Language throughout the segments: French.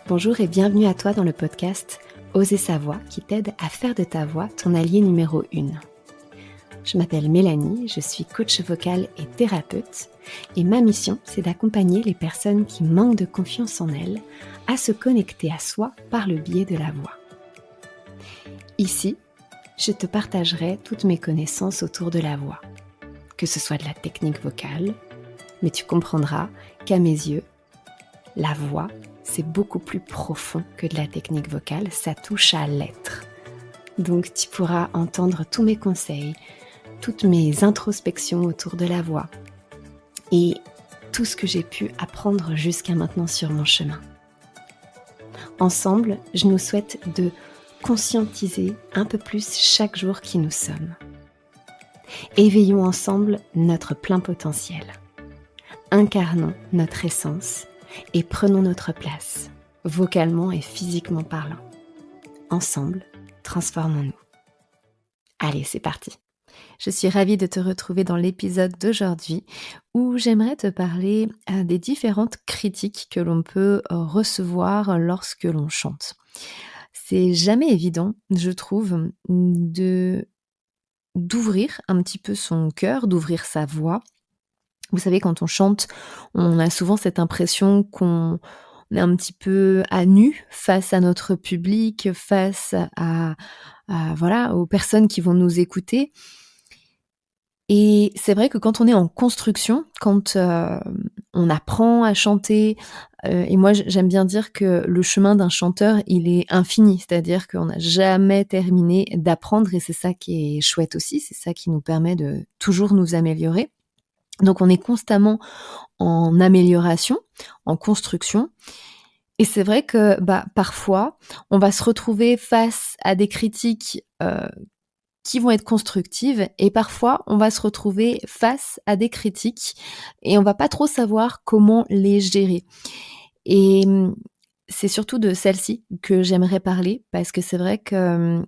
Bonjour et bienvenue à toi dans le podcast Oser sa voix qui t'aide à faire de ta voix ton allié numéro 1. Je m'appelle Mélanie, je suis coach vocal et thérapeute et ma mission c'est d'accompagner les personnes qui manquent de confiance en elles à se connecter à soi par le biais de la voix. Ici, je te partagerai toutes mes connaissances autour de la voix, que ce soit de la technique vocale, mais tu comprendras qu'à mes yeux, la voix, c'est beaucoup plus profond que de la technique vocale, ça touche à l'être. Donc tu pourras entendre tous mes conseils, toutes mes introspections autour de la voix et tout ce que j'ai pu apprendre jusqu'à maintenant sur mon chemin. Ensemble, je nous souhaite de conscientiser un peu plus chaque jour qui nous sommes. Éveillons ensemble notre plein potentiel. Incarnons notre essence et prenons notre place, vocalement et physiquement parlant. Ensemble, transformons-nous. Allez, c'est parti. Je suis ravie de te retrouver dans l'épisode d'aujourd'hui où j'aimerais te parler des différentes critiques que l'on peut recevoir lorsque l'on chante. C'est jamais évident, je trouve, d'ouvrir un petit peu son cœur, d'ouvrir sa voix. Vous savez, quand on chante, on a souvent cette impression qu'on est un petit peu à nu face à notre public, face voilà, aux personnes qui vont nous écouter. Et c'est vrai que quand on est en construction, quand on apprend à chanter, et moi j'aime bien dire que le chemin d'un chanteur, il est infini, c'est-à-dire qu'on n'a jamais terminé d'apprendre et c'est ça qui est chouette aussi, c'est ça qui nous permet de toujours nous améliorer. Donc on est constamment en amélioration, en construction. Et c'est vrai que parfois, on va se retrouver face à des critiques qui vont être constructives et parfois, on va se retrouver face à des critiques et on va pas trop savoir comment les gérer. Et c'est surtout de celle-ci que j'aimerais parler parce que c'est vrai que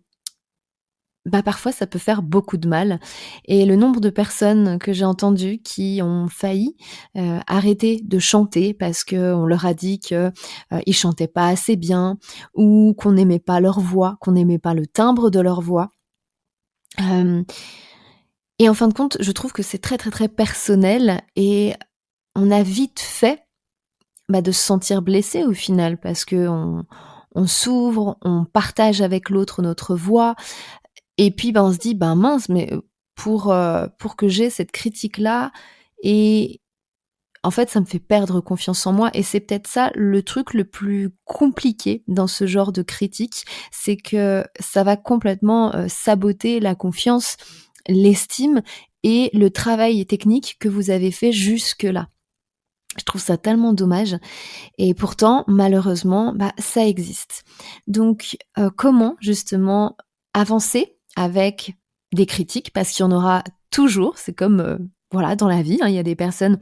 parfois ça peut faire beaucoup de mal et le nombre de personnes que j'ai entendues qui ont failli arrêter de chanter parce qu'on leur a dit que ils chantaient pas assez bien ou qu'on n'aimait pas leur voix, qu'on n'aimait pas le timbre de leur voix. Et en fin de compte, je trouve que c'est très très très personnel et on a vite fait de se sentir blessé au final parce que on s'ouvre, on partage avec l'autre notre voix. Et puis, on se dit, mince, mais pour que j'ai cette critique-là et en fait, ça me fait perdre confiance en moi et c'est peut-être ça le truc le plus compliqué dans ce genre de critique, c'est que ça va complètement saboter la confiance, l'estime et le travail technique que vous avez fait jusque-là. Je trouve ça tellement dommage et pourtant, malheureusement, ça existe. Donc, comment justement avancer avec des critiques parce qu'il y en aura toujours, c'est comme voilà dans la vie, il y a des personnes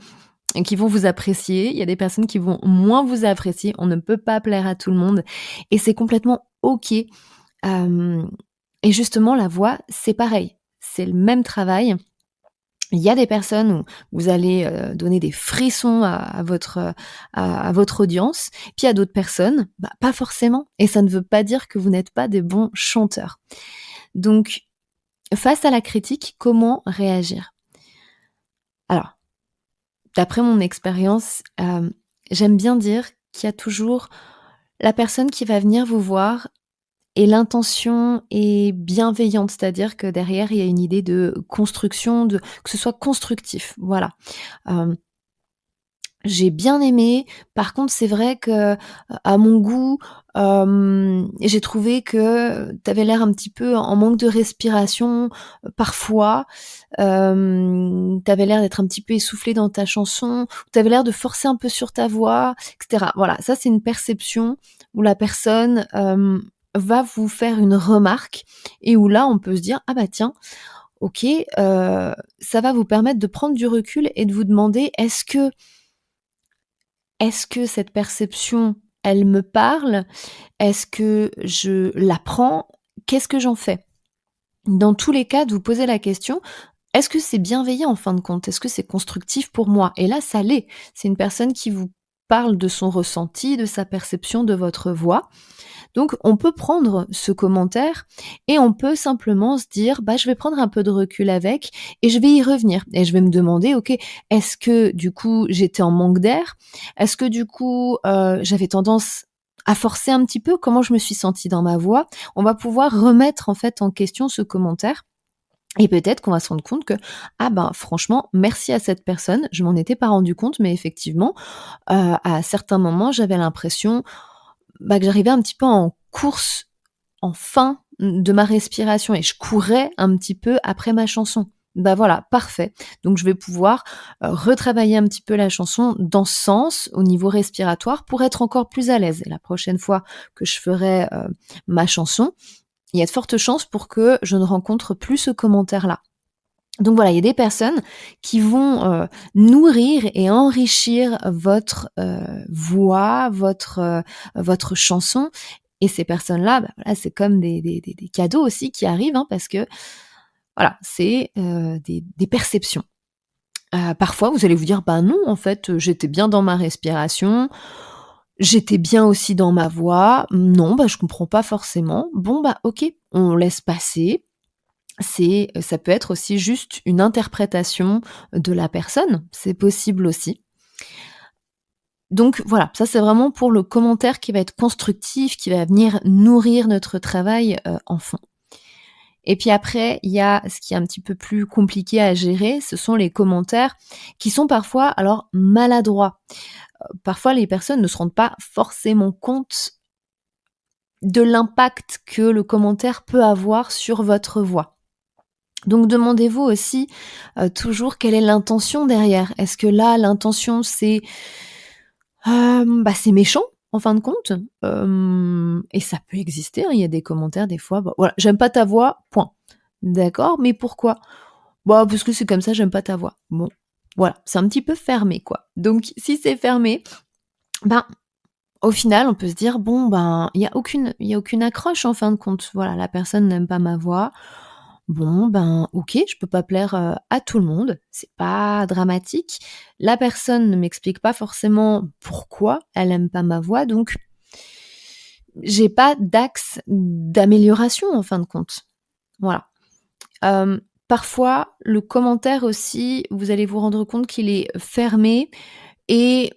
qui vont vous apprécier, il y a des personnes qui vont moins vous apprécier, on ne peut pas plaire à tout le monde et c'est complètement OK. Et justement la voix, c'est pareil, c'est le même travail. Il y a des personnes où vous allez donner des frissons à votre audience, puis il y a d'autres personnes, pas forcément et ça ne veut pas dire que vous n'êtes pas des bons chanteurs. Donc, face à la critique, comment réagir? Alors, d'après mon expérience, j'aime bien dire qu'il y a toujours la personne qui va venir vous voir et l'intention est bienveillante, c'est-à-dire que derrière, il y a une idée de construction, que ce soit constructif, voilà. J'ai bien aimé. Par contre, c'est vrai que, à mon goût, j'ai trouvé que tu avais l'air un petit peu en manque de respiration, parfois. Tu avais l'air d'être un petit peu essoufflé dans ta chanson, tu avais l'air de forcer un peu sur ta voix, et cetera. Voilà, ça, c'est une perception où la personne, va vous faire une remarque et où là, on peut se dire: «Ah tiens, OK», ça va vous permettre de prendre du recul et de vous demander: est-ce que cette perception, elle me parle? Est-ce que je la prends? Qu'est-ce que j'en fais? Dans tous les cas, de vous poser la question: est-ce que c'est bienveillant en fin de compte? Est-ce que c'est constructif pour moi? Et là, ça l'est. C'est une personne qui vous parle de son ressenti, de sa perception de votre voix. Donc on peut prendre ce commentaire et on peut simplement se dire: «Bah, je vais prendre un peu de recul avec et je vais y revenir» et je vais me demander: «OK, est-ce que du coup j'étais en manque d'air? Est-ce que du coup, j'avais tendance à forcer un petit peu? Comment je me suis sentie dans ma voix?» On va pouvoir remettre en fait en question ce commentaire et peut-être qu'on va se rendre compte que: «Ah ben franchement merci à cette personne, je m'en étais pas rendu compte mais effectivement, à certains moments j'avais l'impression que j'arrivais un petit peu en course, en fin de ma respiration et je courais un petit peu après ma chanson. Bah voilà, parfait. Donc je vais pouvoir retravailler un petit peu la chanson dans ce sens, au niveau respiratoire, pour être encore plus à l'aise. Et la prochaine fois que je ferai ma chanson, il y a de fortes chances pour que je ne rencontre plus ce commentaire-là. Donc voilà, il y a des personnes qui vont nourrir et enrichir votre voix, votre chanson. Et ces personnes-là, bah, voilà, c'est comme des cadeaux aussi qui arrivent, hein, parce que voilà, c'est des perceptions. Parfois, vous allez vous dire: «Bah non, en fait, j'étais bien dans ma respiration, j'étais bien aussi dans ma voix. Non, bah je comprends pas forcément». Bon, bah OK, on laisse passer. Ça peut être aussi juste une interprétation de la personne, c'est possible aussi. Donc voilà, ça c'est vraiment pour le commentaire qui va être constructif, qui va venir nourrir notre travail, en fond. Et puis après, il y a ce qui est un petit peu plus compliqué à gérer, ce sont les commentaires qui sont parfois alors maladroits. Parfois les personnes ne se rendent pas forcément compte de l'impact que le commentaire peut avoir sur votre voix. Donc demandez-vous aussi, toujours quelle est l'intention derrière. Est-ce que là, l'intention c'est, c'est méchant en fin de compte? Et ça peut exister, hein, il y a des commentaires des fois, bah, voilà: «J'aime pas ta voix, point». D'accord, mais pourquoi? Bah, parce que c'est comme ça, j'aime pas ta voix. Bon, voilà, c'est un petit peu fermé, quoi. Donc si c'est fermé, ben, au final, on peut se dire: «Bon, ben, il y a aucune accroche en fin de compte. Voilà, la personne n'aime pas ma voix. Bon, ben, OK, je peux pas plaire, à tout le monde, c'est pas dramatique. La personne ne m'explique pas forcément pourquoi elle aime pas ma voix, donc j'ai pas d'axe d'amélioration en fin de compte». Voilà. Parfois, le commentaire aussi, vous allez vous rendre compte qu'il est fermé et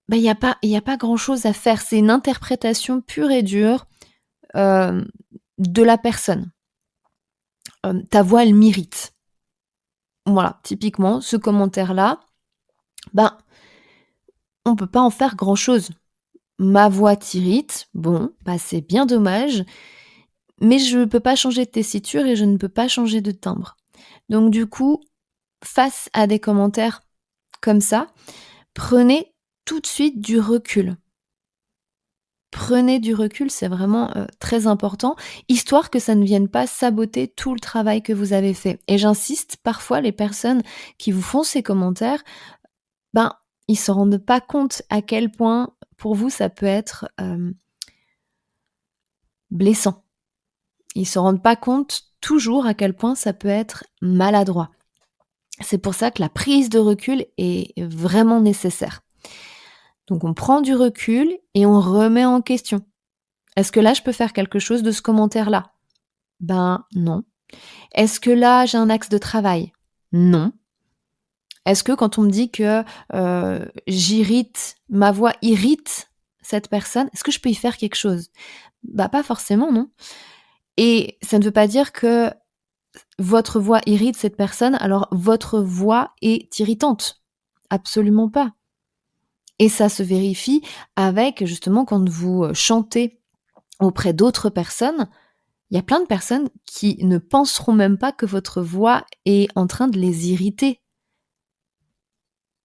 il y a pas grand-chose à faire. C'est une interprétation pure et dure, hem, de la personne. Ta voix, elle m'irrite. Voilà, typiquement, ce commentaire-là, ben, on peut pas en faire grand-chose. Ma voix t'irrite, bon, bah, c'est bien dommage, mais je peux pas changer de tessiture et je ne peux pas changer de timbre. Donc du coup, face à des commentaires comme ça, prenez tout de suite du recul. Prenez du recul, c'est vraiment, très important, histoire que ça ne vienne pas saboter tout le travail que vous avez fait. Et j'insiste, parfois les personnes qui vous font ces commentaires, ben, ils se rendent pas compte à quel point pour vous ça peut être, blessant. Ils se rendent pas compte toujours à quel point ça peut être maladroit. C'est pour ça que la prise de recul est vraiment nécessaire. Donc on prend du recul et on remet en question. Est-ce que là je peux faire quelque chose de ce commentaire-là? Ben non. Est-ce que là j'ai un axe de travail? Non. Est-ce que quand on me dit que, ma voix irrite cette personne, est-ce que je peux y faire quelque chose? Bah, pas forcément, non. Et ça ne veut pas dire que votre voix irrite cette personne, alors votre voix est irritante. Absolument pas. Et ça se vérifie avec justement quand vous, chantez auprès d'autres personnes, il y a plein de personnes qui ne penseront même pas que votre voix est en train de les irriter.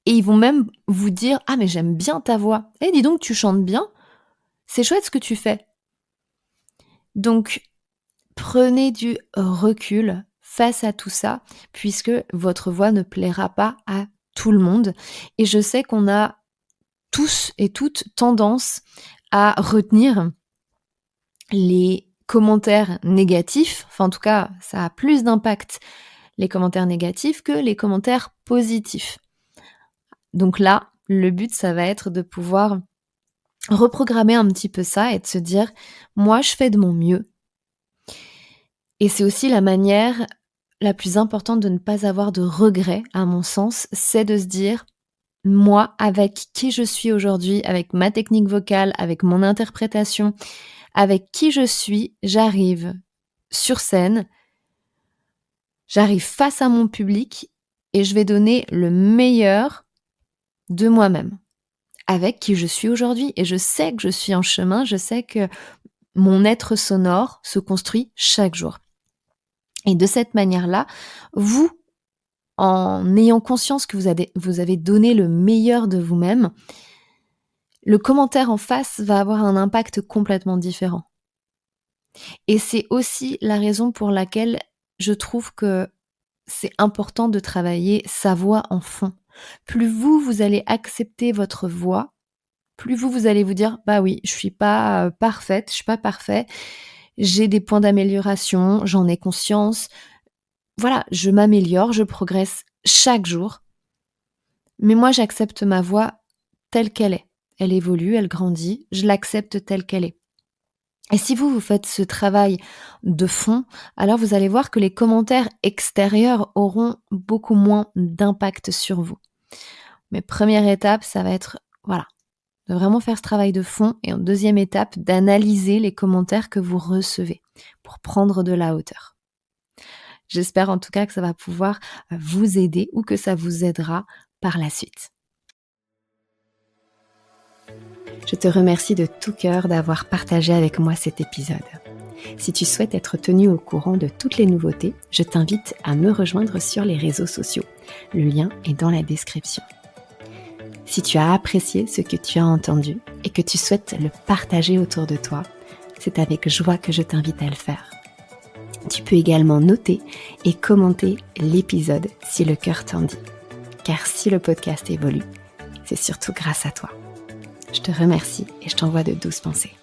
Et ils vont même vous dire: «Ah mais j'aime bien ta voix. Eh dis donc tu chantes bien, c'est chouette ce que tu fais». Donc prenez du recul face à tout ça, puisque votre voix ne plaira pas à tout le monde. Et je sais qu'on a tous et toutes tendance à retenir les commentaires négatifs, enfin en tout cas ça a plus d'impact les commentaires négatifs que les commentaires positifs. Donc là, le but, ça va être de pouvoir reprogrammer un petit peu ça et de se dire: «Moi, je fais de mon mieux». Et c'est aussi la manière la plus importante de ne pas avoir de regrets, à mon sens, c'est de se dire: «Moi, avec qui je suis aujourd'hui, avec ma technique vocale, avec mon interprétation, avec qui je suis, j'arrive sur scène, j'arrive face à mon public et je vais donner le meilleur de moi-même, avec qui je suis aujourd'hui». Et je sais que je suis en chemin, je sais que mon être sonore se construit chaque jour. Et de cette manière-là, vous, en ayant conscience que vous avez donné le meilleur de vous-même, le commentaire en face va avoir un impact complètement différent. Et c'est aussi la raison pour laquelle je trouve que c'est important de travailler sa voix en fond. Plus vous allez accepter votre voix, plus vous allez vous dire: «Bah oui, je suis pas parfaite, je suis pas parfait, j'ai des points d'amélioration, j'en ai conscience. Voilà, je m'améliore, je progresse chaque jour, mais moi j'accepte ma voix telle qu'elle est. Elle évolue, elle grandit, je l'accepte telle qu'elle est». Et si vous faites ce travail de fond, alors vous allez voir que les commentaires extérieurs auront beaucoup moins d'impact sur vous. Mais première étape, ça va être, voilà, de vraiment faire ce travail de fond, et en deuxième étape, d'analyser les commentaires que vous recevez pour prendre de la hauteur. J'espère en tout cas que ça va pouvoir vous aider ou que ça vous aidera par la suite. Je te remercie de tout cœur d'avoir partagé avec moi cet épisode. Si tu souhaites être tenu au courant de toutes les nouveautés, je t'invite à me rejoindre sur les réseaux sociaux. Le lien est dans la description. Si tu as apprécié ce que tu as entendu et que tu souhaites le partager autour de toi, c'est avec joie que je t'invite à le faire. Tu peux également noter et commenter l'épisode si le cœur t'en dit. Car si le podcast évolue, c'est surtout grâce à toi. Je te remercie et je t'envoie de douces pensées.